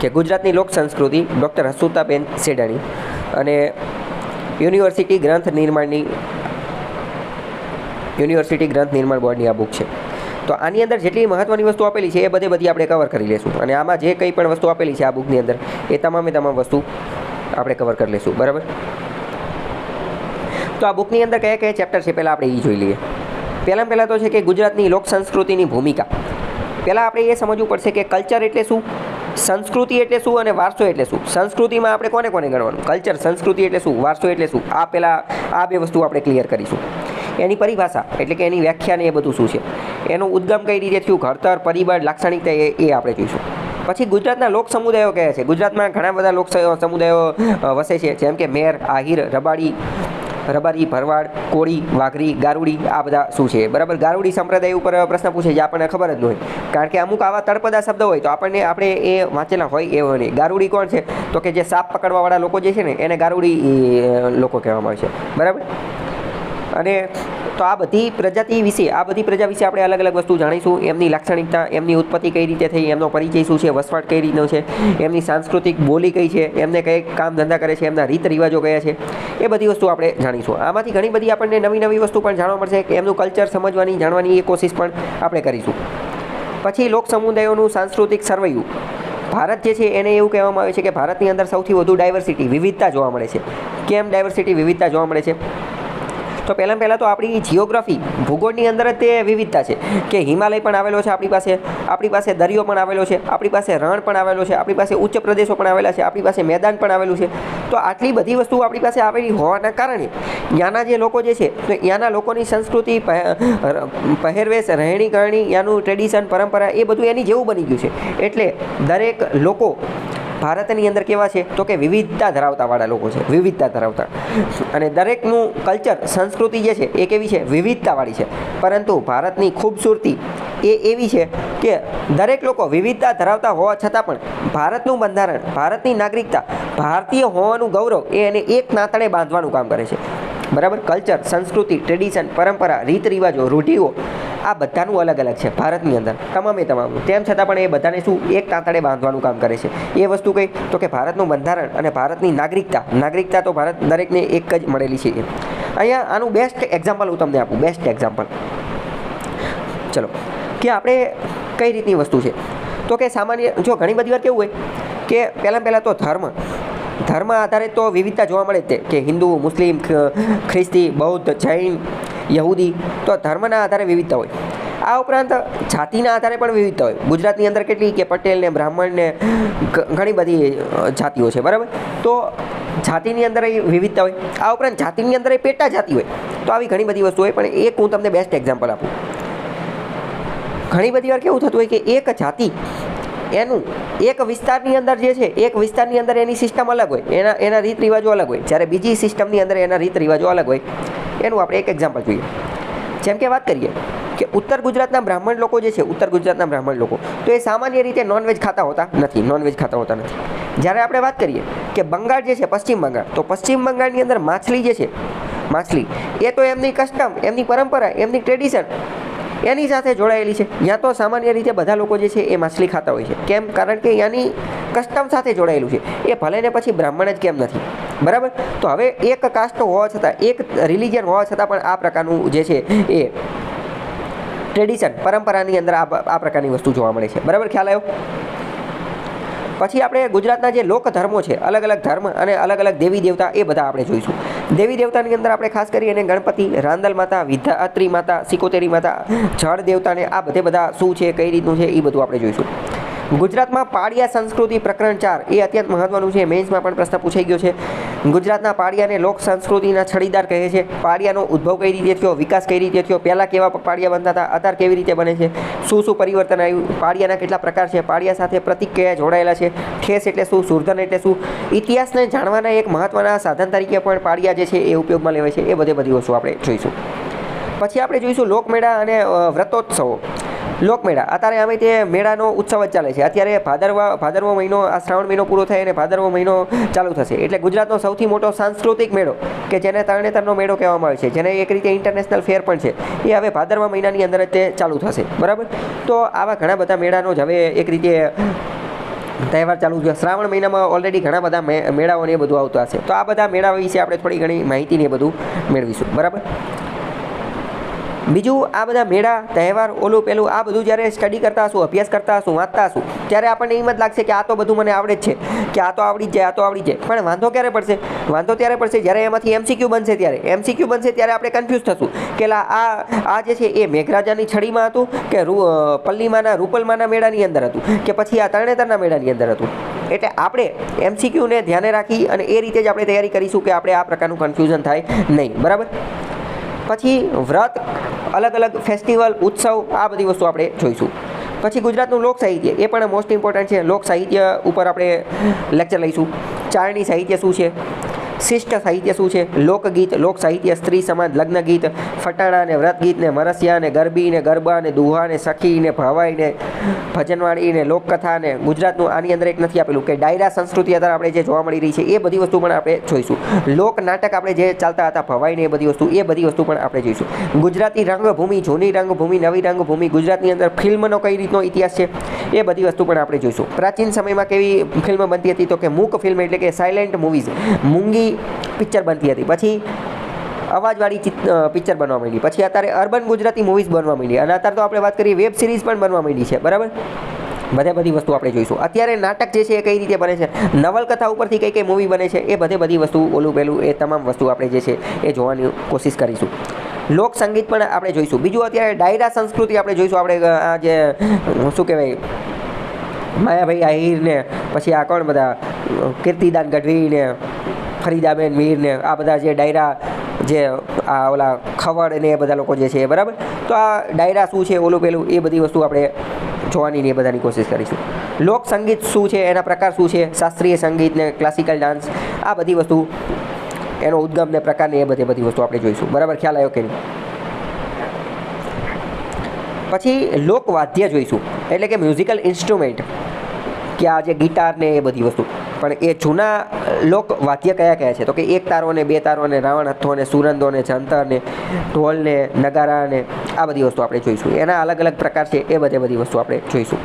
કે ગુજરાતની લોક સંસ્કૃતિ ડૉક્ટર હસુતાબેન સેડાણી અને યુનિવર્સિટી ગ્રંથ નિર્માણ બોર્ડની આ બુક છે. તો આની અંદર જેટલી મહત્ત્વની વસ્તુ આપેલી છે એ બધી આપણે કવર કરી લઈશું અને આમાં જે કંઈ પણ વસ્તુ આપેલી છે આ બુકની અંદર એ તમામ વસ્તુ આપણે કવર કરી લઈશું. બરાબર. તો આ બુકની અંદર કયા કયા ચેપ્ટર છે પહેલાં આપણે એ જોઈ લઈએ. પહેલાં તો છે કે ગુજરાતની લોક સંસ્કૃતિની ભૂમિકા. પહેલાં આપણે એ સમજવું પડશે કે કલ્ચર એટલે શું, સંસ્કૃતિ એટલે શું અને વારસો એટલે શું. સંસ્કૃતિમાં આપણે કોને ગણવાનું, કલ્ચર, સંસ્કૃતિ એટલે શું, વારસો એટલે શું, આ પહેલાં આ બે વસ્તુ આપણે ક્લિયર કરીશું. એની પરિભાષા એટલે કે એની વ્યાખ્યા ને એ બધું શું છે, એનું ઉદ્ગમ કઈ રીતે થયું, ઘડતર, પરિબળ, લાક્ષણિકતા એ આપણે જોઈશું. પછી ગુજરાતના લોક સમુદાયો કયા છે. ગુજરાતમાં ઘણા બધા લોક સમુદાયો વસે છે, જેમ કે મેર, આહિર, રબારી, ભરવાડ, કોળી, વાઘરી, ગારુડી, આ બધા શું છે. બરાબર. ગારુડી સંપ્રદાય ઉપર પ્રશ્ન પૂછે જે આપણને ખબર જ ન હોય, કારણ કે અમુક આવા તળપદા શબ્દ હોય તો આપણે એ વાંચેલા હોય એવો નહીં. ગારુડી કોણ છે તો કે જે સાપ પકડવાવાળા લોકો જે છે ને એને ગારુડી લોકો કહેવામાં આવે છે. બરાબર. અને તો આ બધી પ્રજા વિશે આપણે અલગ અલગ વસ્તુ જાણીશું. એમની લાક્ષણિકતા, એમની ઉત્પત્તિ કઈ રીતે થઈ, એમનો પરિચય શું છે, વસવાટ કઈ રીતનો છે, એમની સાંસ્કૃતિક બોલી કઈ છે, એમને કઈ કામ ધંધા કરે છે, એમના રીત રિવાજો કયા છે, એ બધી વસ્તુ આપણે જાણીશું. આમાંથી ઘણી બધી આપણને નવી વસ્તુ પણ જાણવા મળશે કે એમનું કલ્ચર સમજવાની, જાણવાની એ કોશિશ પણ આપણે કરીશું. પછી લોક સમુદાયોનું સાંસ્કૃતિક સરવૈયું. ભારત જે છે એને એવું કહેવામાં આવે છે કે ભારતની અંદર સૌથી વધુ ડાયવર્સિટી, વિવિધતા જોવા મળે છે. કેમ ડાયવર્સિટી, વિવિધતા જોવા મળે છે? તો પહેલાં તો આપણી જિયોગ્રાફી, ભૂગોળની અંદર જ તે વિવિધતા છે કે હિમાલય પણ આવેલો છે આપણી પાસે દરિયો પણ આવેલો છે, આપણી પાસે રણ પણ આવેલો છે, આપણી પાસે ઉચ્ચ પ્રદેશો પણ આવેલા છે, આપણી પાસે મેદાન પણ આવેલું છે. તો આટલી બધી વસ્તુઓ આપણી પાસે આવેલી હોવાના કારણે ત્યાંના જે લોકો જે છે તો ત્યાંના લોકોની સંસ્કૃતિ, પહેરવેશ, રહેણી કરણી, ત્યાંનું ટ્રેડિશન, પરંપરા એ બધું એની જેવું બની ગયું છે. એટલે દરેક લોકો ભારતની અંદર કેવા છે તો કે વિવિધતા ધરાવતાવાળા લોકો છે, વિવિધતા ધરાવતા. અને દરેકનું કલ્ચર, સંસ્કૃતિ જે છે એ કેવી છે, વિવિધતાવાળી છે. પરંતુ ભારતની ખૂબસૂરતી એ એવી છે કે દરેક લોકો વિવિધતા ધરાવતા હોવા છતાં પણ ભારતનું બંધારણ, ભારતની નાગરિકતા, ભારતીય હોવાનું ગૌરવ એ એને એક નાતણે બાંધવાનું કામ કરે છે. બરાબર. કલ્ચર, સંસ્કૃતિ, ટ્રેડિશન, પરંપરા, રીત રિવાજો, રૂઢિઓ આ બધાનું અલગ અલગ છે ભારતની અંદર, તમામ. તેમ છતાં પણ એ બધાને શું એક તાંતડે બાંધવાનું કામ કરે છે. એ વસ્તુ કઈ તો કે ભારતનું બંધારણ અને ભારતની નાગરિકતા તો ભારત દરેકને એક જ મળેલી છે. અહીંયા આનું બેસ્ટ એક્ઝામ્પલ હું તમને આપું, બેસ્ટ એક્ઝામ્પલ. ચલો કે આપણે કઈ રીતની વસ્તુ છે તો કે સામાન્ય જો ઘણી બધી વાર કેવું હોય કે પહેલાં તો ધર્મ આધારિત તો વિવિધતા જોવા મળે જ કે હિન્દુ, મુસ્લિમ, ખ્રિસ્તી, બૌદ્ધ, જૈન, યહૂદી, તો ધર્મના આધારે વિવિધતા હોય. આ ઉપરાંત જાતિના આધારે પણ વિવિધતા હોય. ગુજરાતની અંદર કેટલી કે પટેલ ને, બ્રાહ્મણ ને, ઘણી બધી જાતિઓ છે. બરાબર. તો જાતિની અંદર વિવિધતા હોય. આ ઉપરાંત જાતિની અંદર પેટા જાતિ હોય. તો આવી ઘણી બધી વસ્તુ હોય. પણ એક હું તમને બેસ્ટ એક્ઝામ્પલ આપું. ઘણી બધી વાર કેવું થતું હોય કે એક જાતિ એનું એક વિસ્તારની અંદર જે છે, એક વિસ્તારની અંદર એની સિસ્ટમ અલગ હોય, એના રીત રિવાજો અલગ હોય, જ્યારે બીજી સિસ્ટમની અંદર એના રીત રિવાજો અલગ હોય. એનું આપણે એક એક્ઝામ્પલ જોઈએ. જેમ કે વાત કરીએ કે ઉત્તર ગુજરાતના બ્રાહ્મણ લોકો જે છે, તો એ સામાન્ય રીતે નોનવેજ ખાતા હોતા નથી. જ્યારે આપણે વાત કરીએ કે બંગાળ જે છે, પશ્ચિમ બંગાળ, તો પશ્ચિમ બંગાળની અંદર માછલી જે છે, એ તો એમની કસ્ટમ, એમની પરંપરા, એમની ટ્રેડિશન એની સાથે જોડાયેલી છે. ત્યાં તો સામાન્ય રીતે બધા લોકો જે છે એ માછલી ખાતા હોય છે. કેમ? કારણ કે ત્યાંની કસ્ટમ સાથે જોડાયેલું છે. એ ભલે ને પછી બ્રાહ્મણ જ કેમ નથી. બરાબર. તો હવે એક કાસ્ટ હોવા છતાં, એક રિલિજન હોવા છતાં પણ આ પ્રકારનું જે છે એ ટ્રેડિશન, પરંપરાની અંદર આ પ્રકારની વસ્તુ જોવા મળે છે. બરાબર. ખ્યાલ આવ્યો? પછી આપણે ગુજરાતના જે લોક ધર્મો છે, અલગ અલગ ધર્મ અને અલગ અલગ દેવી દેવતા એ બધા આપણે જોઈશું. દેવી દેવતાની અંદર આપણે ખાસ કરીને ગણપતિ, રાંદલ માતા, વિદ્યાત્રી માતા, સિકોતેરી માતા, જળ દેવતાને આ બધા શું છે, કઈ રીતનું છે, એ બધું આપણે જોઈશું. ગુજરાતમાં પાળિયા સંસ્કૃતિ પ્રકરણ 4 એ અત્યંત મહત્વનું છે. મેન્સમાં પણ પ્રશ્ન પૂછાઈ ગયો છે. ગુજરાતના પાળિયાને લોક સંસ્કૃતિના છડીદાર કહે છે. પાળિયાનો ઉદ્ભવ કઈ રીતે થયો, વિકાસ કઈ રીતે થયો, પહેલાં કેવા પાળિયા બનતા હતા, અત્યારે કેવી રીતે બને છે, શું પરિવર્તન આવ્યું, પાળિયાના કેટલા પ્રકાર છે, પાળિયા સાથે પ્રતિક કયા જોડાયેલા છે, ઠેસ એટલે શું, સુરધન એટલે શું, ઇતિહાસને જાણવાના એક મહત્વના સાધન તરીકે પણ પાળિયા જે છે એ ઉપયોગમાં લેવાય છે. એ બધી વસ્તુ આપણે જોઈશું. પછી આપણે જોઈશું લોકમેળા અને વ્રતોત્સવો. લોકમેળા અત્યારે અમે તે મેળાનો ઉત્સવ જ ચાલે છે. અત્યારે ભાદરવો મહિનો, આ શ્રાવણ મહિનો પૂરો થાય અને ભાદરવો મહિનો ચાલુ થશે. એટલે ગુજરાતનો સૌથી મોટો સાંસ્કૃતિક મેળો કે જેને તરણેતરનો મેળો કહેવામાં આવે છે, જેને એક રીતે ઇન્ટરનેશનલ ફેર પણ છે, એ હવે ભાદરવા મહિનાની અંદર જ તે ચાલુ થશે. બરાબર. તો આવા ઘણા બધા મેળાનો જ હવે એક રીતે તહેવાર ચાલુ છે. શ્રાવણ મહિનામાં ઓલરેડી ઘણા બધા મેળાઓ ને એ બધું આવતું હશે. તો આ બધા મેળા વિશે આપણે થોડી ઘણી માહિતી ને એ બધું મેળવીશું. બરાબર. બીજું, આ બધા મેળા તહેવાર ઓલું પેલું આ બધું જ્યારે સ્ટડી કરતા હશું, અભ્યાસ કરતા હશું, વાંચતા હશું, ત્યારે આપણને એમ જ લાગશે કે આ તો બધું મને આવડે જ છે, કે આ તો આવડી જ જાય, આ તો આવડી જાય. પણ વાંધો ક્યારે પડશે? વાંધો ત્યારે પડશે જ્યારે એમાંથી એમસીક્યુ બનશે. ત્યારે આપણે કન્ફ્યુઝ થશું કે આ જે છે એ મેઘરાજાની છડીમાં હતું કે પલ્લીમાંના રૂપલમાંના મેળાની અંદર હતું કે પછી આ તરણેતરના મેળાની અંદર હતું. એટલે આપણે એમસીક્યુને ધ્યાને રાખી અને એ રીતે જ આપણે તૈયારી કરીશું કે આપણે આ પ્રકારનું કન્ફ્યુઝન થાય નહીં. બરાબર. પછી વ્રત, અલગ અલગ ફેસ્ટિવલ, ઉત્સવ, આ બધી વસ્તુ આપણે જોઈશું. પછી ગુજરાતનું લોક સાહિત્ય, એ પણ મોસ્ટ ઇમ્પોર્ટન્ટ છે. લોક સાહિત્ય ઉપર આપણે લેક્ચર લઈશું. ચારણી સાહિત્ય શું છે, શિષ્ટ સાહિત્ય શું છે, લોકગીત, લોક સાહિત્ય, સ્ત્રી સમાજ, લગ્ન ગીત, ફટાણા ને વ્રત ગીત ને મરસિયા ને ગરબી ને ગરબા ને દુહા ને સખી ને ભવાઈ ને ભજનવાળી ને લોકકથા ને ગુજરાતનું આની અંદર એક નથી આપેલું કે ડાયરા સંસ્કૃતિ અત્યારે આપણે જે જોવા મળી રહી છે એ બધી વસ્તુ પણ આપણે જોઈશું. લોક નાટક આપણે જે ચાલતા હતા ભવાઈ ને એ બધી વસ્તુ પણ આપણે જોઈશું. ગુજરાતી રંગભૂમિ, જૂની રંગભૂમિ, નવી રંગભૂમિ, ગુજરાતની અંદર ફિલ્મનો કઈ રીતનો ઇતિહાસ છે એ બધી વસ્તુ પણ આપણે જોઈશું. પ્રાચીન સમયમાં કેવી ફિલ્મ બનતી હતી? તો કે મૂક ફિલ્મ એટલે કે સાયલેન્ટ મૂવીઝ, મૂંગી પિક્ચર બનતી હતી. પછી અવાજવાળી પિક્ચર બનવા માંડી. પછી અત્યારે અર્બન ગુજરાતી મૂવીઝ બનવા માંડી. અને અત્યારે તો આપણે વાત કરીએ વેબ સિરીઝ પણ બનવા માંડી છે. બરાબર. બધી વસ્તુ આપણે જોઈશું. અત્યારે નાટક જે છે એ કઈ રીતે બને છે, નવલકથા ઉપરથી કઈ કઈ મૂવી બને છે, એ બધી વસ્તુ ઓલું પેલું એ તમામ વસ્તુ આપણે જે છે એ જોવાની કોશિશ કરીશું. લોક સંગીત પણ આપણે જોઈશું. બીજું, અત્યારે ડાયરા સંસ્કૃતિ આપણે જોઈશું. આપણે આ જે શું કહેવાય, માયાભાઈ આહિર ને પછી આ કોણ બધા કીર્તિદાન ગઢવી ને ફરીદાબેન મીર ને આ બધા જે ડાયરા જે આ ઓલા ખવડ ને એ બધા લોકો જે છે. બરાબર. તો આ ડાયરા શું છે, ઓલું પેલું, એ બધી વસ્તુ આપણે જોવાની ને એ બધાની કોશિશ કરીશું. લોક સંગીત શું છે, એના પ્રકાર શું છે, શાસ્ત્રીય સંગીત ને ક્લાસિકલ ડાન્સ, આ બધી વસ્તુ, એનો ઉદ્ગમ ને પ્રકાર ને એ બધી વસ્તુ આપણે જોઈશું. બરાબર. ખ્યાલ આવ્યો કે નહીં? પછી લોકવાદ્ય જોઈશું, એટલે કે મ્યુઝિકલ ઇન્સ્ટ્રુમેન્ટ, કે આ જે ગિટાર ને એ બધી વસ્તુ. પણ એ જૂના લોકવાદ્ય કયા કયા છે? તો કે એક તારો ને, બે તારો ને, રાવણ હથ્થો ને, સુરંદો ને, જંતર ને, ઢોલ ને, નગારા ને, આ બધી વસ્તુ આપણે જોઈશું. એના અલગ અલગ પ્રકાર છે, એ બધી વસ્તુ આપણે જોઈશું.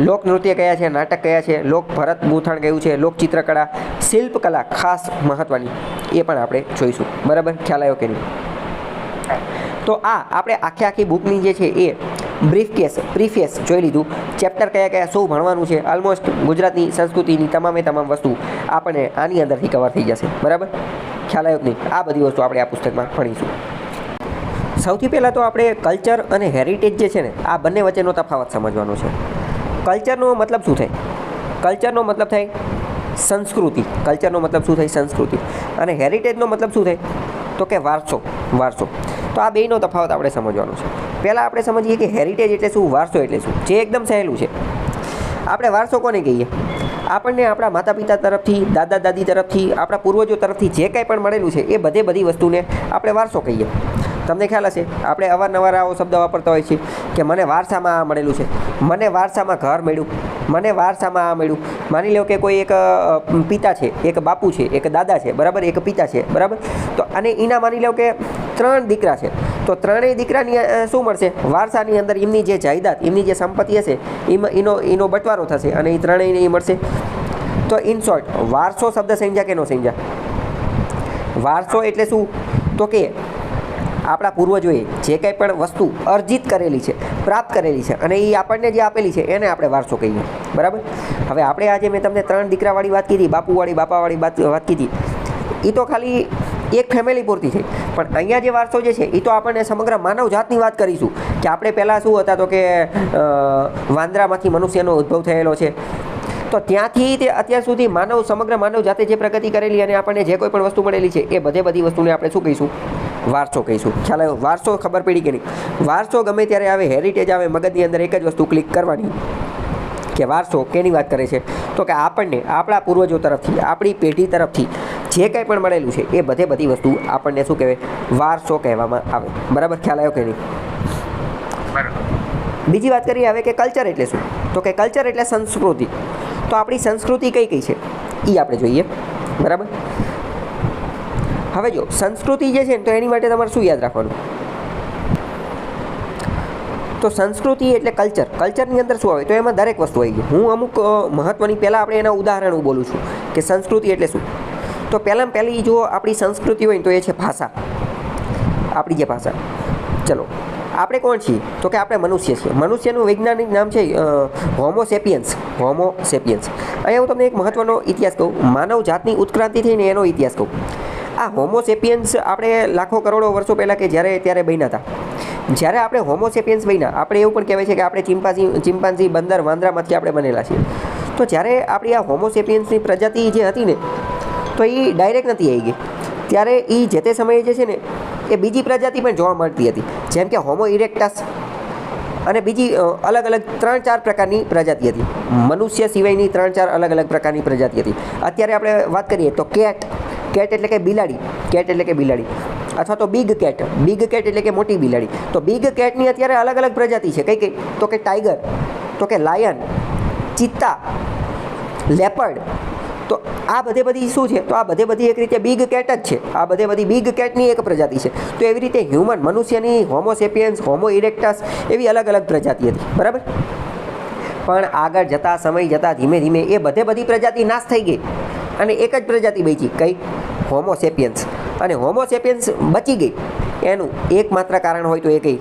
લોકનૃત્ય કયા છે, નાટક કયા છે, લોક ભરત ગૂંથણ કયું છે, લોકચિત્રકળા, શિલ્પકલા ખાસ મહત્ત્વની, એ પણ આપણે જોઈશું. બરાબર. ખ્યાલ આવ્યો કે નહીં? તો આ આપણે આખી બુકની જે છે એ પ્રીફેસ જોઈ લીધું. ચેપ્ટર કયા શું ભણવાનું છે, ઓલમોસ્ટ ગુજરાતની સંસ્કૃતિની તમામ વસ્તુ આપણને આની અંદરથી કવર થઈ જશે. બરાબર. ખ્યાલ આવ્યો કે નહીં? આ બધી વસ્તુ આપણે આ પુસ્તકમાં ભણીશું. સૌથી પહેલાં તો આપણે કલ્ચર અને હેરિટેજ જે છે ને, આ બંને વચ્ચેનો તફાવત સમજવાનો છે. કલ્ચરનો મતલબ શું થાય? કલ્ચરનો મતલબ થાય સંસ્કૃતિ. કલ્ચરનો મતલબ શું થાય? સંસ્કૃતિ. અને હેરિટેજનો મતલબ શું થાય? તો કે વારસો. તો આ બેયનો તફાવત આપણે સમજવાનો છે. પહેલાં આપણે સમજીએ કે હેરિટેજ એટલે શું, વારસો એટલે શું. જે એકદમ સહેલું છે. આપણે વારસો કોને કહીએ? આપણને આપણા માતા પિતા તરફથી, દાદા દાદી તરફથી, આપણા પૂર્વજો તરફથી જે કાંઈ પણ મળેલું છે એ બધી વસ્તુને આપણે વારસો કહીએ. તમને ખ્યાલ હશે, આપણે અવારનવાર આવો શબ્દ વાપરતા હોય છે કે મને વારસામાં આ મળેલું છે, મને વારસામાં ઘર મળ્યું, મને વારસામાં આ મળ્યું. માની લો કે કોઈ એક પિતા છે, એક બાપુ છે, એક દાદા છે. બરાબર. એક પિતા છે. બરાબર. તો અને એના માની લો કે 3 દીકરા છે. તો ત્રણેય દીકરાની શું મળશે? વારસાની અંદર એમની જે જાયદાદ, એમની જે સંપત્તિ હશે એનો બટવારો થશે અને એ ત્રણેયને એ મળશે. તો ઇન શોર્ટ, વારસો શબ્દ સમજ્યા કે ન સમજ્યા? વારસો એટલે શું? તો કે આપણા પૂર્વજોએ જે કંઈ પણ વસ્તુ અર્જિત કરેલી છે, પ્રાપ્ત કરેલી છે, અને એ આપણને જે આપેલી છે એને આપણે વારસો કહીએ. બરાબર. હવે આપણે આજે મેં તમને 3 દીકરાવાળી વાત કીધી, બાપુવાળી, બાપાવાળી વાત કીધી, એ તો ખાલી એક ફેમિલી પૂરતી છે. પણ અહીંયા જે વારસો જે છે એ તો આપણને સમગ્ર માનવ જાતની વાત કરીશું કે આપણે પહેલાં શું હતા, તો કે વાંદરામાંથી મનુષ્યનો ઉદ્ભવ થયેલો છે. તો ત્યાંથી તે અત્યાર સુધી સમગ્ર માનવ જાતે જે પ્રગતિ કરેલી અને આપણને જે કોઈ પણ વસ્તુ મળેલી છે એ બધી વસ્તુને આપણે શું કહીશું? વારસો કહીશું. ખ્યાલ આવ્યો? વારસો ખબર પડી કે નહીં? વારસો ગમે ત્યારે આવે, હેરિટેજ આવે, મગજની અંદર એક જ વસ્તુ ક્લિક કરવાની કે વારસો કેની વાત કરે છે? તો કે આપણને આપણા પૂર્વજો તરફથી, આપણી પેઢી તરફથી જે કંઈ પણ મળેલું છે એ બધી વસ્તુ આપણને શું કહેવાય? વારસો કહેવામાં આવે. બરાબર. ખ્યાલ આવ્યો કે નહીં? બીજી વાત કરીએ હવે કે કલ્ચર એટલે શું? તો કે કલ્ચર એટલે સંસ્કૃતિ. તો આપણી સંસ્કૃતિ કઈ છે એ આપણે જોઈએ. બરાબર. હવે જો સંસ્કૃતિ જે છે ને, તો એની માટે તમારે શું યાદ રાખવાનું? તો સંસ્કૃતિ એટલે કલ્ચર. કલ્ચરની અંદર શું આવે તો એમાં દરેક વસ્તુ આવી ગઈ. હું અમુક મહત્ત્વની પહેલાં આપણે એના ઉદાહરણ બોલું છું કે સંસ્કૃતિ એટલે શું. તો પહેલી જો આપણી સંસ્કૃતિ હોય તો એ છે ભાષા. આપણી જે ભાષા, ચલો આપણે કોણ છીએ તો કે આપણે મનુષ્ય છીએ. મનુષ્યનું વૈજ્ઞાનિક નામ છે હોમો સેપિયન્સ. હોમો સેપિયન્સ. અહીંયા હું તમને એક મહત્ત્વનો ઇતિહાસ કહું, માનવ જાતની ઉત્ક્રાંતિ થઈને એનો ઇતિહાસ કહું. આ હોમો સેપિયન્સ આપણે લાખો કરોડો વર્ષો પહેલાં કે ત્યારે બન્યા હતા. જ્યારે આપણે હોમો સેપિયન્સ બન્યા, આપણે એવું પણ કહેવાય છે કે આપણે ચિમ્પાન્ઝી બંદર વાંદરામાંથી આપણે બનેલા છીએ. તો જ્યારે આપણી આ હોમો સેપિયન્સની પ્રજાતિ જે હતી ને તો એ ડાયરેક્ટ નથી આવી ગઈ. ત્યારે એ જે તે સમયે જે છે ને એ બીજી પ્રજાતિ પણ જોવા મળતી હતી, જેમ કે હોમો ઇરેક્ટસ અને બીજી અલગ અલગ 3-4 પ્રકારની પ્રજાતિ હતી. મનુષ્ય સિવાયની 3-4 અલગ અલગ પ્રકારની પ્રજાતિ હતી. અત્યારે આપણે વાત કરીએ તો કેટ એટલે કે બિલાડી. કેટ એટલે કે બિલાડી. અથવા તો બિગ કેટ એટલે કે મોટી બિલાડી. તો બિગ કેટની અત્યારે અલગ અલગ પ્રજાતિ છે. કઈ તો કે ટાઈગર, તો કે લાયન, ચિત્તા, લેપર્ડ. તો આ બધી શું છે તો આ બધી એક રીતે બિગ કેટ જ છે. આ બધી બિગ કેટની એક પ્રજાતિ છે. તો એવી રીતે હ્યુમન મનુષ્યની હોમો સેપિયન્સ, હોમો ઇરેક્ટસ એવી અલગ અલગ પ્રજાતિ હતી, બરાબર. પણ આગળ જતાં સમય જતાં ધીમે ધીમે એ બધી પ્રજાતિ નાશ થઈ ગઈ અને એક જ પ્રજાતિ બચી. કઈ? હોમો સેપિયન્સ. અને હોમો સેપિયન્સ બચી ગઈ એનું એકમાત્ર કારણ હોય તો એ કઈ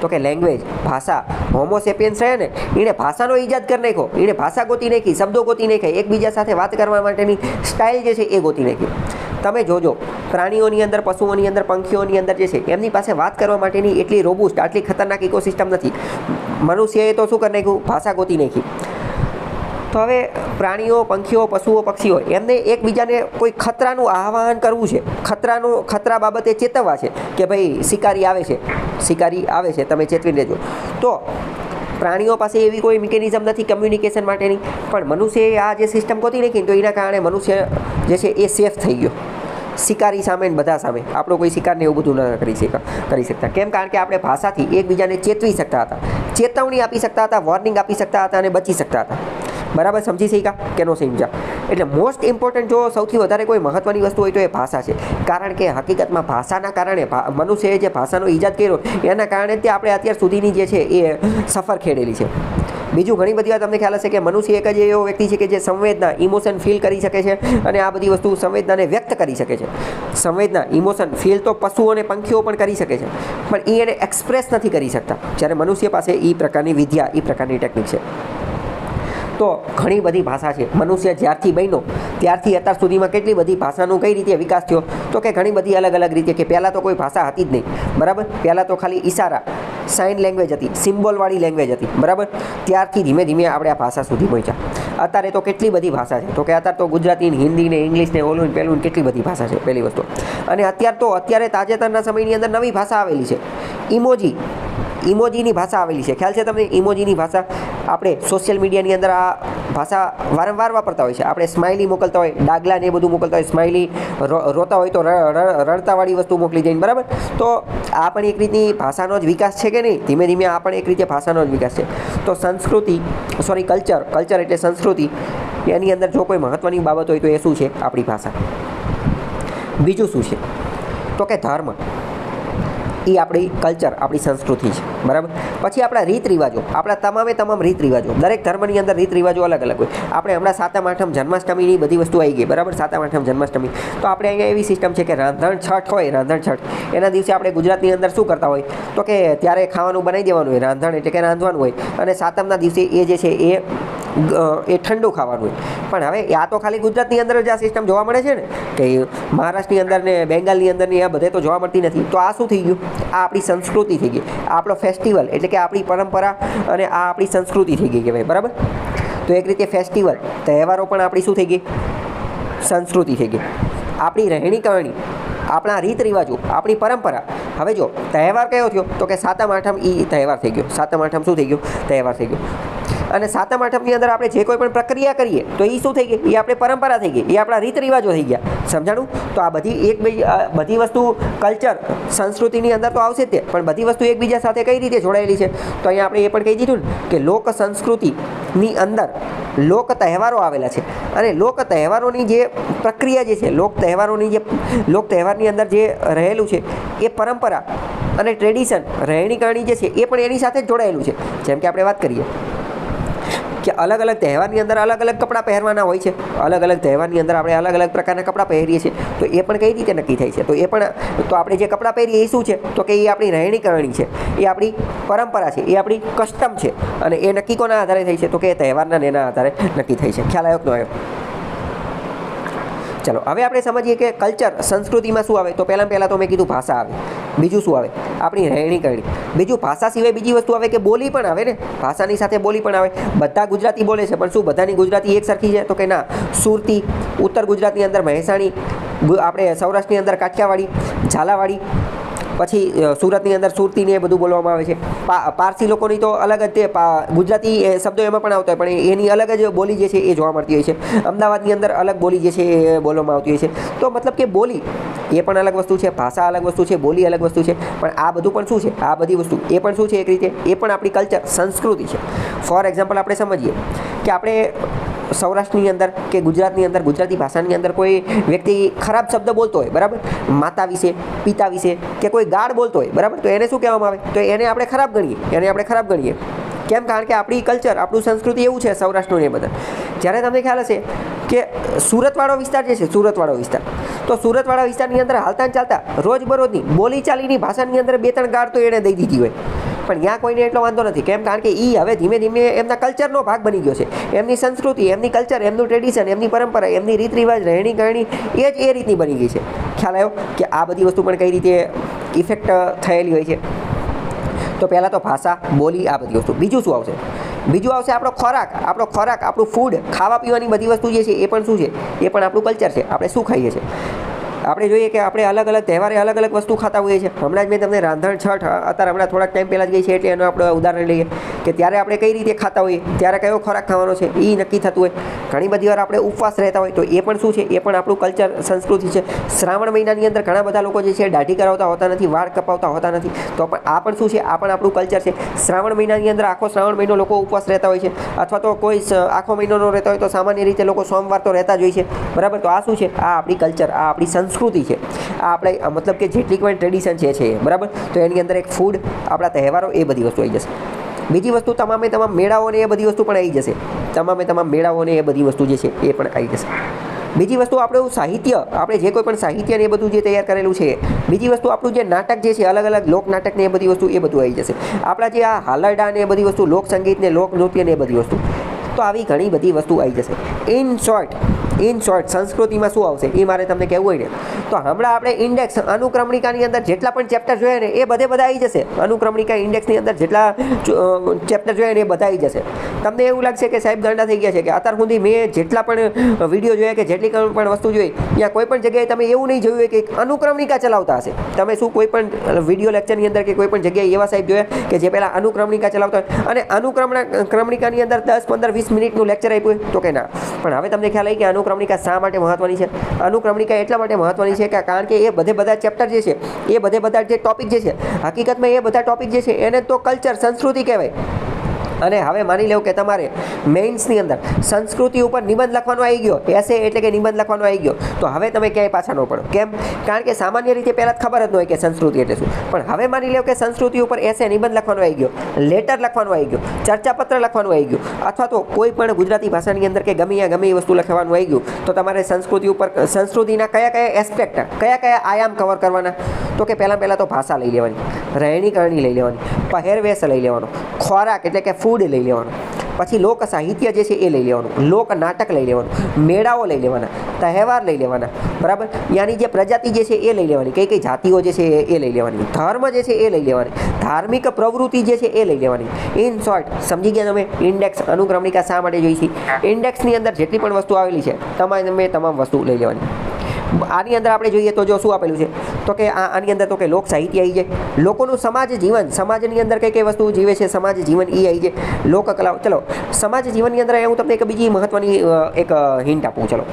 તો કે લેંગ્વેજ, ભાષા. હોમો સેપિયન્સ રહે ને એણે ભાષાનો ઈજાદ કરી નાખ્યો. એણે ભાષા ગોતી નાખી, શબ્દો ગોતી નાખ્યા, એકબીજા સાથે વાત કરવા માટેની સ્ટાઇલ જે છે એ ગોતી નાખી. તમે જોજો પ્રાણીઓની અંદર, પશુઓની અંદર, પંખીઓની અંદર જે છે એમની પાસે વાત કરવા માટેની એટલી રોબુસ્ટ, આટલી ખતરનાક ઇકોસિસ્ટમ નથી. મનુષ્યએ તો શું કરી નાખ્યું? ભાષા ગોતી નાખી. તો હવે પ્રાણીઓ, પંખીઓ, પશુઓ, પક્ષીઓ એમને એકબીજાને કોઈ ખતરાનું આહ્વાન કરવું છે, ખતરા બાબતે ચેતવવા છે કે ભાઈ શિકારી આવે છે, તમે ચેતવી લેજો. તો પ્રાણીઓ પાસે એવી કોઈ મિકેનિઝમ નથી કમ્યુનિકેશન માટેની, પણ મનુષ્યએ આ જે સિસ્ટમ ગોતી નાખી તો એના કારણે મનુષ્ય જે છે એ સેફ થઈ ગયો શિકારી સામે, બધા સામે. આપણો કોઈ શિકારને એવું બધું ન કરી શકતા. કેમ? કારણ કે આપણે ભાષાથી એકબીજાને ચેતવી શકતા હતા, ચેતવણી આપી શકતા હતા, વોર્નિંગ આપી શકતા હતા અને બચી શકતા હતા. બરાબર સમજી શક્યા કે ન સમજ્યા? એટલે મોસ્ટ ઇમ્પોર્ટન્ટ જો સૌથી વધારે કોઈ મહત્ત્વની વસ્તુ હોય તો એ ભાષા છે. કારણ કે હકીકતમાં ભાષાના કારણે મનુષ્યએ જે ભાષાનો ઈજાદ કર્યો એના કારણે તે આપણે અત્યાર સુધીની જે છે એ સફર ખેડેલી છે. બીજું ઘણી બધી વાર તમને ખ્યાલ હશે કે મનુષ્ય એક જ એવો વ્યક્તિ છે કે જે સંવેદના, ઇમોશન ફીલ કરી શકે છે અને આ બધી વસ્તુ સંવેદનાને વ્યક્ત કરી શકે છે. સંવેદના, ઇમોશન ફીલ તો પશુઓ અને પંખીઓ પણ કરી શકે છે, પણ એને એક્સપ્રેસ નથી કરી શકતા. જ્યારે મનુષ્ય પાસે એ પ્રકારની વિદ્યા, એ પ્રકારની ટેકનિક છે. તો ઘણી બધી ભાષા છે. મનુષ્ય જ્યારથી બન્યો ત્યારથી અત્યાર સુધીમાં કેટલી બધી ભાષાનો કઈ રીતે વિકાસ થયો તો કે ઘણી બધી અલગ અલગ રીતે. કે પહેલાં તો કોઈ ભાષા હતી જ નહીં, બરાબર. પહેલાં તો ખાલી ઈશારા, સાઇન લેંગ્વેજ હતી, સિમ્બોલવાળી લેંગ્વેજ હતી, બરાબર. ત્યારથી ધીમે ધીમે આપણે આ ભાષા સુધી પહોંચ્યા. અત્યારે તો કેટલી બધી ભાષા છે તો કે અત્યારે તો ગુજરાતી, હિન્દી ને ઇંગ્લિશ ને ઓલું પેલું કેટલી બધી ભાષા છે, પહેલી વસ્તુ. અને અત્યારે તાજેતરના સમયની અંદર નવી ભાષા આવેલી છે, ઇમોજીની ભાષા આવેલી છે. ખ્યાલ છે તમને ઇમોજીની ભાષા? આપણે સોશિયલ મીડિયાની અંદર આ ભાષા વારંવાર વાપરતા હોય છે. આપણે સ્માઇલી મોકલતા હોય, ડાગલા ને એ બધું મોકલતા હોય, સ્માઇલી, રોતા હોય તો રડતાવાળી વસ્તુ મોકલી દઈને, બરાબર. તો આ પણ એક રીતની ભાષાનો જ વિકાસ છે કે નહીં? ધીમે ધીમે આ પણ એક રીતે ભાષાનો જ વિકાસ છે. તો કલ્ચર એટલે સંસ્કૃતિ. એની અંદર જો કોઈ મહત્ત્વની બાબત હોય તો એ શું છે? આપણી ભાષા. બીજું શું છે તો કે ધર્મ. એ આપણી કલ્ચર, આપણી સંસ્કૃતિ છે, બરાબર. પછી આપણા રીત રિવાજો, આપણા તમામ રીત રિવાજો. દરેક ધર્મની અંદર રીત રિવાજો અલગ અલગ હોય. આપણે હમણાં સાતમ આઠમ જન્માષ્ટમીની બધી વસ્તુ આવી ગઈ, બરાબર. સાતમ આઠમ જન્માષ્ટમી તો આપણે અહીંયા એવી સિસ્ટમ છે કે રાંધણ છઠ એના દિવસે આપણે ગુજરાતની અંદર શું કરતા હોય તો કે ત્યારે ખાવાનું બનાવી દેવાનું હોય. રાંધણ એટલે કે રાંધવાનું હોય. અને સાતમના દિવસે એ જે છે એ ઠંડુ ખાવાનું હોય. પણ હવે આ તો ખાલી ગુજરાતની અંદર જ આ સિસ્ટમ જોવા મળે છે ને, કે મહારાષ્ટ્રની અંદર ને બેંગાલની અંદર ને આ બધે તો જોવા મળતી નથી. તો આ શું થઈ ગયું? આ આપણી સંસ્કૃતિ થઈ ગઈ. આપણો ફેસ્ટિવલ એટલે કે આપણી પરંપરા અને આ આપણી સંસ્કૃતિ થઈ ગઈ કહેવાય, બરાબર. તો એક રીતે ફેસ્ટિવલ, તહેવારો પણ આપણી શું થઈ ગઈ? સંસ્કૃતિ થઈ ગઈ. આપણી રહેણી કરણી, આપણા રીત રિવાજો, આપણી પરંપરા. હવે જો તહેવાર કયો થયો તો કે સાતમ આઠમ. એ તહેવાર થઈ ગયો. સાતમ આઠમ શું થઈ ગયું? તહેવાર થઈ ગયો. અને સાતમ આઠમની અંદર આપણે જે કોઈ પણ પ્રક્રિયા કરીએ તો એ શું થઈ ગઈ? એ આપણે પરંપરા થઈ ગઈ, એ આપણા રીત રિવાજો થઈ ગયા. સમજાણું? તો આ બધી વસ્તુ કલ્ચર, સંસ્કૃતિની અંદર તો આવશે જ તે, પણ બધી વસ્તુ એકબીજા સાથે કઈ રીતે જોડાયેલી છે તો અહીંયા આપણે એ પણ કહી દીધું ને કે લોક સંસ્કૃતિની અંદર લોક તહેવારો આવેલા છે. અને લોક તહેવારોની જે પ્રક્રિયા જે છે, લોક તહેવારની અંદર જે રહેલું છે એ પરંપરા અને ટ્રેડિશન રહેણી કરણી જે છે એ પણ એની સાથે જ જોડાયેલું છે. જેમ કે આપણે વાત કરીએ કે અલગ અલગ તહેવારની અંદર અલગ અલગ કપડાં પહેરવાના હોય છે. અલગ અલગ તહેવારની અંદર આપણે અલગ અલગ પ્રકારના કપડાં પહેરીએ છીએ. તો એ પણ કઈ રીતે નક્કી થાય છે? તો આપણે જે કપડાં પહેરીએ એ શું છે? તો કે એ આપણી રહેણી કરણી છે, એ આપણી પરંપરા છે, એ આપણી કસ્ટમ છે. અને એ નક્કી કોના આધારે થઈ છે? તો કે તહેવારના એના આધારે નક્કી થઈ છે. ખ્યાલ આવ્યો કે ન આવ્યો? ચલો હવે આપણે સમજીએ કે કલ્ચર સંસ્કૃતિમાં શું આવે. તો પહેલાં તો મેં કીધું ભાષા આવે. બીજું શું આવે? આપણી રહેણી કરણી. બીજું ભાષા સિવાય બીજી વસ્તુ આવે કે બોલી પણ આવે ને. ભાષાની સાથે બોલી પણ આવે. બધા ગુજરાતી બોલે છે, પણ શું બધાની ગુજરાતી એક સરખી છે? તો કે ના. સુરતી, ઉત્તર ગુજરાતની અંદર મહેસાણી, આપણે સૌરાષ્ટ્રની અંદર કાઠિયાવાડી, ઝાલાવાડી, પછી સુરતની અંદર સુરતી ને એ બધું બોલવામાં આવે છે. પારસી લોકોની તો અલગ જ તે ગુજરાતી શબ્દો એમાં પણ આવતા હોય, પણ એની અલગ જ બોલી જે છે એ જોવા મળતી હોય છે. અમદાવાદની અંદર અલગ બોલી જે છે એ બોલવામાં આવતી હોય છે. તો મતલબ કે બોલી એ પણ અલગ વસ્તુ છે, ભાષા અલગ વસ્તુ છે, બોલી અલગ વસ્તુ છે. પણ આ બધું પણ શું છે? આ બધી વસ્તુ એ પણ શું છે? એક રીતે એ પણ આપણી કલ્ચર સંસ્કૃતિ છે. ફોર એક્ઝામ્પલ આપણે સમજીએ કે આપણે સૌરાષ્ટ્રની અંદર કે ગુજરાતની અંદર ગુજરાતી ભાષાની અંદર કોઈ વ્યક્તિ ખરાબ શબ્દ બોલતો હોય, બરાબર, માતા વિશે, પિતા વિશે, કે કોઈ ગાળ બોલતો હોય, બરાબર, તો એને શું કહેવામાં આવે? તો એને આપણે ખરાબ ગણીએ. કેમ? કારણ કે આપણી કલ્ચર, આપણું સંસ્કૃતિ એવું છે સૌરાષ્ટ્રનું એ બધા. જ્યારે તમને ખ્યાલ હશે કે સુરતવાળો વિસ્તાર જે છે, સુરતવાળો વિસ્તાર, તો સુરતવાળા વિસ્તારની અંદર હાલતા ચાલતા રોજબરોજની બોલીચાલીની ભાષાની અંદર 2-3 ગાળ તો એણે દઈ દીધી હોય. પણ ત્યાં કોઈને એટલો વાંધો નથી. કેમ? કારણ કે એ હવે ધીમે ધીમે એમના કલ્ચરનો ભાગ બની ગયો છે. એમની સંસ્કૃતિ, એમની કલ્ચર, એમનું ટ્રેડિશન, એમની પરંપરા, એમની રીત રિવાજ, રહેણી કરણી એ રીતની બની ગઈ છે. ખ્યાલ આવ્યો કે આ બધી વસ્તુ પણ કઈ રીતે ઇફેક્ટ થયેલી હોય છે? તો પહેલાં તો ભાષા, બોલી, આ બધી વસ્તુ. બીજું શું આવશે? બીજું આવશે આપણો ખોરાક, આપણું ફૂડ, ખાવા પીવાની બધી વસ્તુ જે છે એ પણ શું છે? એ પણ આપણું કલ્ચર છે. આપણે શું ખાઈએ છીએ? આપણે જોઈએ કે આપણે અલગ અલગ તહેવારે અલગ અલગ વસ્તુ ખાતા હોઈએ છીએ. હમણાં જ મેં તમને રાંધણ છઠ અત્યારે હમણાં થોડાક ટાઈમ પહેલાં જ ગઈ છે, એટલે એનું આપણે ઉદાહરણ લઈએ કે ત્યારે આપણે કઈ રીતે ખાતા હોઈએ, ત્યારે કયો ખોરાક ખાવાનો છે એ નક્કી થતું હોય. ઘણી બધી વાર આપણે ઉપવાસ રહેતા હોય, તો એ પણ શું છે? એ પણ આપણું કલ્ચર સંસ્કૃતિ છે. શ્રાવણ મહિનાની અંદર ઘણા બધા લોકો જે છે દાઢી કરાવતા હોતા નથી, વાળ કપાવતા હોતા નથી, તો પણ આ પણ શું છે? આ પણ આપણું કલ્ચર છે. શ્રાવણ મહિનાની અંદર આખો શ્રાવણ મહિનો લોકો ઉપવાસ રહેતા હોય છે, અથવા તો કોઈ આખો મહિનો ન રહેતા હોય તો સામાન્ય રીતે લોકો સોમવાર તો રહેતા જ હોય છે, બરાબર. તો આ શું છે? આ આપણી કલ્ચર, આ આપણી સંસ્કૃતિ છે. આ આપણે મતલબ કે જેટલી કોઈ ટ્રેડિશન છે, બરાબર. તો એની અંદર એક ફૂડ, આપણા તહેવારો, એ બધી વસ્તુ આવી જશે. બીજી વસ્તુ તમામે તમામ મેળાઓને એ બધી વસ્તુ પણ આવી જશે. તમામે તમામ મેળાઓને એ બધી વસ્તુ જે છે એ પણ આવી જશે. બીજી વસ્તુ આપણું સાહિત્ય, આપણે જે કોઈ પણ સાહિત્ય ને એ બધું જે તૈયાર કરેલું છે. બીજી વસ્તુ આપણું જે નાટક જે છે, અલગ અલગ લોક નાટક ને એ બધી વસ્તુ, એ બધું આવી જશે. આપણા જે આ હાલરડા ને એ બધી વસ્તુ, લોકસંગીત ને લોકનૃત્ય ને એ બધી વસ્તુ, તો આવી ઘણી બધી વસ્તુ આવી જશે. ઇન શોર્ટ સંસ્કૃતિમાં શું આવશે એ મારે તમને કહેવું હોય ને, તો હમણાં આપણે ઇન્ડેક્સ, અનુક્રમણિકાની અંદર જેટલા પણ ચેપ્ટર જોયા ને એ બધા આવી જશે. અનુક્રમણિકા ઇન્ડેક્સની અંદર જેટલા ચેપ્ટર જોયા ને એ બધા આવી જશે. તમને એવું લાગશે કે સાહેબ ગાંડા થઈ ગયા છે, કે અત્યાર સુધી મેં જેટલા પણ વિડીયો જોયા કે જેટલી પણ વસ્તુ જોઈ, ત્યાં કોઈ પણ જગ્યાએ તમે એવું નહીં જોયું કે અનુક્રમણિકા ચલાવતા હશે. તમે શું કોઈ પણ વિડીયો લેક્ચરની અંદર કે કોઈ પણ જગ્યાએ એવા સાહેબ જોયા કે જે પહેલાં અનુક્રમણિકા ચલાવતા હોય અને અનુક્રમણિકાની અંદર 10-15-20 મિનિટનું લેક્ચર આપ્યું હોય? તો કે ના. પણ હવે તમને ખ્યાલ આવી કે અનુક્રમણિકા શા માટે મહત્વની છે? અનુક્રમણિકા એટલા માટે મહત્વની છે કે કારણ કે એ બધા ચેપ્ટર જે છે, એ બધા જે ટોપિક જે છે, હકીકતમાં એ બધા ટોપિક જે છે એને તો કલ્ચર, સંસ્કૃતિ કહેવાય. અને હવે માની લો કે તમારે મેઇન્સની અંદર સંસ્કૃતિ ઉપર નિબંધ લખવાનો આવી ગયો, એસે એટલે કે નિબંધ લખવાનો આવી ગયો, તો હવે તમે ક્યાંય પાછા ન પડો. કેમ? કારણ કે સામાન્ય રીતે પહેલાં ખબર જ ન હોય કે સંસ્કૃતિ એટલે શું. પણ હવે માની લો કે સંસ્કૃતિ ઉપર એસે નિબંધ લખવાનો આવી ગયો, લેટર લખવાનો આવી ગયો, ચર્ચાપત્ર લખવાનું આવી ગયું, અથવા તો કોઈ પણ ગુજરાતી ભાષાની અંદર કે ગમે એ વસ્તુ લખવાનું આવી ગયું, તો તમારે સંસ્કૃતિ ઉપર, સંસ્કૃતિના કયા એસ્પેક્ટ, કયા આયામ કવર કરવાના? તો કે પહેલાં તો ભાષા લઈ લેવાની, રહેણી કરણી લઈ લેવાની, પહેરવેશ લઈ લેવાનો, ખોરાક એટલે કે ફૂડ લઈ લેવાનું, પછી લોક સાહિત્ય જે છે એ લઈ લેવાનું, લોક નાટક લઈ લેવાનું, મેળાઓ લઈ લેવાના, તહેવાર લઈ લેવાના, બરાબર. ત્યાંની જે પ્રજાતિ જે છે એ લઈ લેવાની, કઈ જાતિઓ જે છે એ લઈ લેવાની, ધર્મ જે છે એ લઈ લેવાની, ધાર્મિક પ્રવૃત્તિ જે છે એ લઈ લેવાની. ઇન શોર્ટ સમજી ગયા તમે ઇન્ડેક્સ, અનુક્રમણિકા શા માટે જોઈ છે? ઇન્ડેક્સની અંદર જેટલી પણ વસ્તુ આવેલી છે તમામ વસ્તુ લઈ લેવાની. આની અંદર આપણે જોઈએ તો જો શું આપેલું છે, તો કે આની અંદર તો કે લોક સાહિત્ય આવી જાય, લોકોનું સમાજ જીવન, સમાજની અંદર કઈ વસ્તુ જીવે છે, સમાજ જીવન એ આવી જાય, લોકકલા. ચલો સમાજ જીવનની અંદર હું તમને એક બીજી મહત્વની એક હિન્ટ આપું. ચલો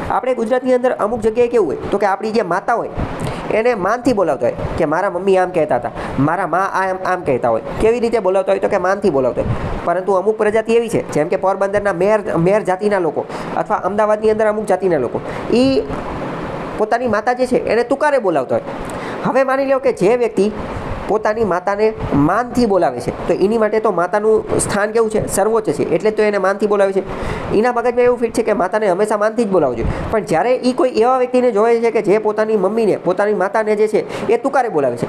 આપણે ગુજરાતની અંદર અમુક જગ્યાએ કેવું હોય, તો કે આપણી જે માતા હોય એને માનથી બોલાવતા હોય કે મારા મમ્મી આમ કહેતા હતા, મારા મા આમ કહેતા હોય. કેવી રીતે બોલાવતા હોય? તો કે માનથી બોલાવતા હોય. પરંતુ અમુક પ્રજાતિ એવી છે, જેમ કે પોરબંદરના મેર જાતિના લોકો, અથવા અમદાવાદની અંદર અમુક જાતિના લોકો, એ પોતાની માતા જે છે એને તુકારે બોલાવતા હોય. હવે માની લો કે જે વ્યક્તિ પોતાની માતાને માનથી બોલાવે છે. તો એની માટે તો માતાનું સ્થાન કેવું છે? સર્વોચ્ચ છે. એટલે તો એને માનથી બોલાવે છે. એના મગજમાં એવું ફિટ છે કે માતાને હંમેશા માનથી જ બોલાવવું જોઈએ. પણ જ્યારે એ કોઈ એવા વ્યક્તિને જોવે છે કે જે પોતાની મમ્મીને, પોતાની માતાને જે છે એ તુકારે બોલાવે છે,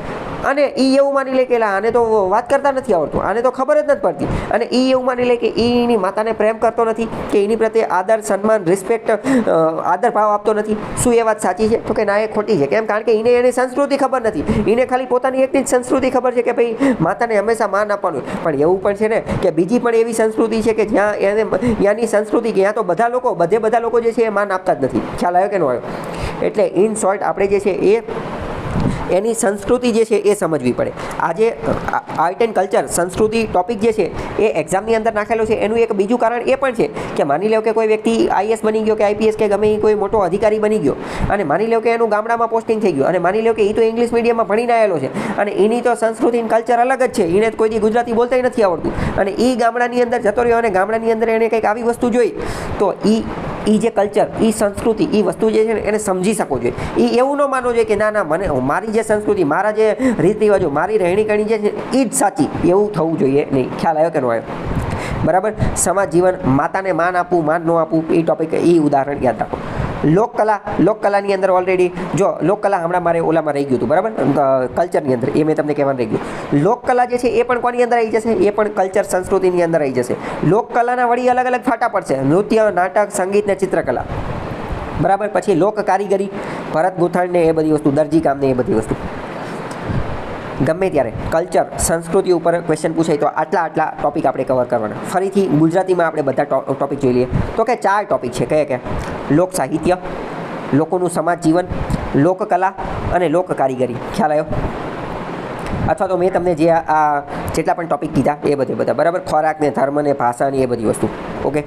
અને એ એવું માની લે કે આને તો વાત કરતા નથી આવડતું, આને તો ખબર જ નથી પડતી, અને એ એવું માની લે કે એની માતાને પ્રેમ કરતો નથી, કે એની પ્રત્યે આદર, સન્માન, રિસ્પેક્ટ, આદર ભાવ આપતો નથી. શું એ વાત સાચી છે? તો કે ના, એ ખોટી છે. કેમ? કારણ કે એને એની સંસ્કૃતિ ખબર નથી. એને ખાલી પોતાની એકની જ સંસ્કૃતિ ખબર છે કે ભાઈ માતાને હંમેશા માન આપવાનું. પણ એવું પણ છે ને કે બીજી પણ એવી સંસ્કૃતિ છે કે જ્યાં એને ત્યાંની સંસ્કૃતિ કે ત્યાં તો બધા લોકો જે છે એ માન આપતા જ નથી. ખ્યાલ આવ્યો કે ન આવ્યો? એટલે ઇન શોર્ટ આપણે જે છે એ એની સંસ્કૃતિ જે છે એ સમજવી પડે. આજે આર્ટ એન્ડ કલ્ચર સંસ્કૃતિ ટોપિક જે છે એ એક્ઝામની અંદર નાખેલો છે. એનું એક બીજું કારણ એ પણ છે કે માની લો કે કોઈ વ્યક્તિ આઈએસ બની ગયો કે આઈપીએસ કે ગમે કોઈ મોટો અધિકારી બની ગયો, અને માની લો કે એનું ગામડામાં પોસ્ટિંગ થઈ ગયું, અને માની લો કે એ તો ઇંગ્લિશ મીડિયમમાં ભણીને આવેલો છે, અને એની તો સંસ્કૃતિ કલ્ચર અલગ જ છે. એને કોઈ દી ગુજરાતી બોલતાય નથી આવડતું, અને એ ગામડાની અંદર જતો રહ્યો, અને ગામડાની અંદર એને કંઈક આવી વસ્તુ જોઈ, તો એ જે કલ્ચર, એ સંસ્કૃતિ, એ વસ્તુ જે છે ને એને સમજી શકવો જોઈએ. એ એવું ન માનવું જોઈએ કે ના ના, મને મારી જે સંસ્કૃતિ, મારા જે રીત રિવાજો, મારી રહેણી કરણી જે છે એ જ સાચી, એવું થવું જોઈએ નહીં. ખ્યાલ આવ્યો કે ન આવ્યો? બરાબર. સમાજ જીવન, માતાને માન આપવું, માન ન આપવું, એ ટોપિક, એ ઉદાહરણ યાદ રાખો. લોકકલાની અંદર ઓલરેડી જો લોકકલા હમણાં મારે ઓલામાં રહી ગયું હતું, બરાબર, કલ્ચરની અંદર, એ મેં તમને કહેવાનું રહી ગયું. લોકકલા જે છે એ પણ કોની અંદર આવી જશે? એ પણ કલ્ચર, સંસ્કૃતિની અંદર આવી જશે. લોકકલાના વળી અલગ અલગ ફાટા પડશે: નૃત્ય, નાટક, સંગીત ને ચિત્રકલા. બરાબર. પછી લોક કારીગરી, ભરત ગૂંથણ ને એ બધી વસ્તુ, દરજી કામ ને એ બધી વસ્તુ. ગમે ત્યારે કલ્ચર, સંસ્કૃતિ ઉપર ક્વેશ્ચન પૂછાય તો આટલા ટોપિક આપણે કવર કરવાના. ફરીથી ગુજરાતીમાં આપણે બધા ટોપિક જોઈ લઈએ. તો કે 4 ટોપિક છે. કયા? લોક સાહિત્ય, લોકોનું સમાજ જીવન, લોકકલા અને લોક કારીગરી. ખ્યાલ આવ્યો? અથવા તો મેં તમને જે આ જેટલા પણ ટોપિક કીધા એ બધા, બરાબર. ખોરાક ને, ધર્મ ને, ભાષા ને એ બધી વસ્તુ. ઓકે.